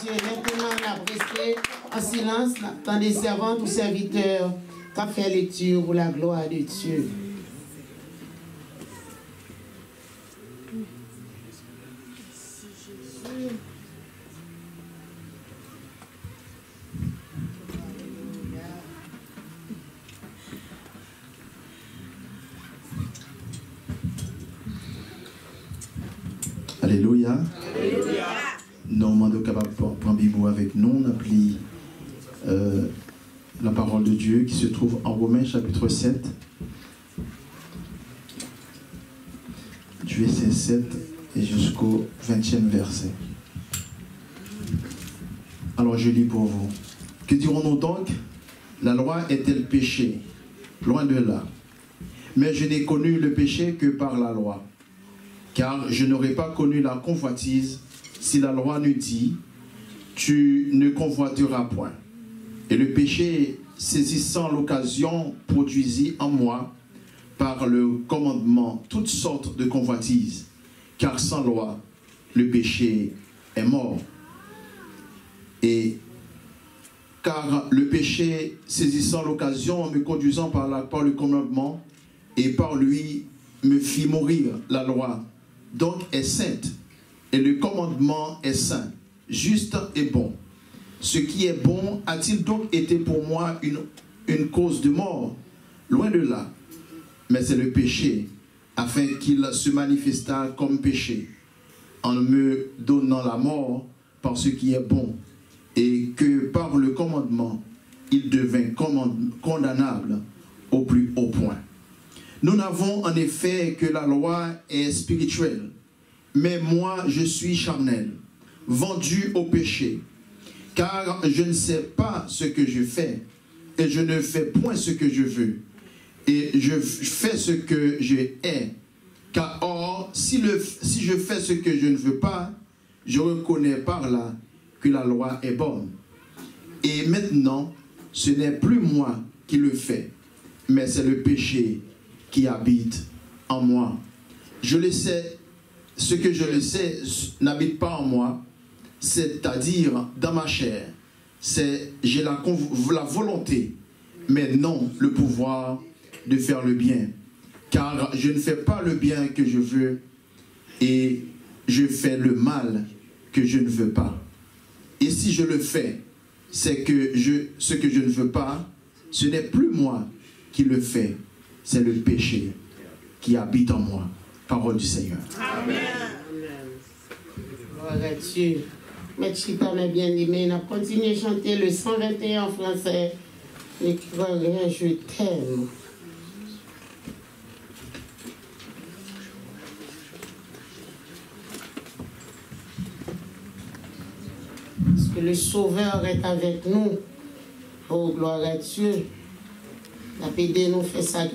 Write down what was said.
Dieu. Maintenant, on a resté en silence dans des servantes ou serviteurs qui ont fait lecture pour la gloire de Dieu. Alléluia. Alléluia. Nous sommes capables de prendre Bible avec nous. On appelle la parole de Dieu qui se trouve en Romains chapitre 7. Du verset 7 et jusqu'au 20e verset. Alors je lis pour vous. Que dirons-nous donc? La loi est-elle péché? Loin de là. Mais je n'ai connu le péché que par la loi. Car je n'aurais pas connu la convoitise si la loi nous dit « Tu ne convoiteras point ». Et le péché, saisissant l'occasion, produisit en moi, par le commandement, toutes sortes de convoitises. Car sans loi, le péché est mort. Et car le péché, saisissant l'occasion, me conduisant par le commandement, et par lui me fit mourir la loi, donc est sainte, et le commandement est saint, juste et bon. Ce qui est bon a-t-il donc été pour moi une cause de mort? Loin de là. Mais c'est le péché, afin qu'il se manifestât comme péché, en me donnant la mort par ce qui est bon, et que par le commandement, il devint condamnable au plus haut point. Nous n'avons en effet que la loi est spirituelle, mais moi je suis charnel, vendu au péché, car je ne sais pas ce que je fais, et je ne fais point ce que je veux, et je fais ce que je hais. Car or, si je fais ce que je ne veux pas, je reconnais par là que la loi est bonne. Et maintenant, ce n'est plus moi qui le fais, mais c'est le péché qui habite en moi. Je le sais, ce que je le sais n'habite pas en moi, c'est-à-dire dans ma chair. J'ai la volonté, mais non le pouvoir de faire le bien. Car je ne fais pas le bien que je veux, et je fais le mal que je ne veux pas. Et si je le fais, c'est que ce que je ne veux pas, ce n'est plus moi qui le fais, c'est le péché qui habite en moi. Parole du Seigneur. Amen. Gloire à Dieu. Mais Chita, mes bien-aimés, on a continué à chanter le 121 en français. Et je t'aime. Parce que le Sauveur est avec nous. Oh, gloire à Dieu. La PD nous fait ça.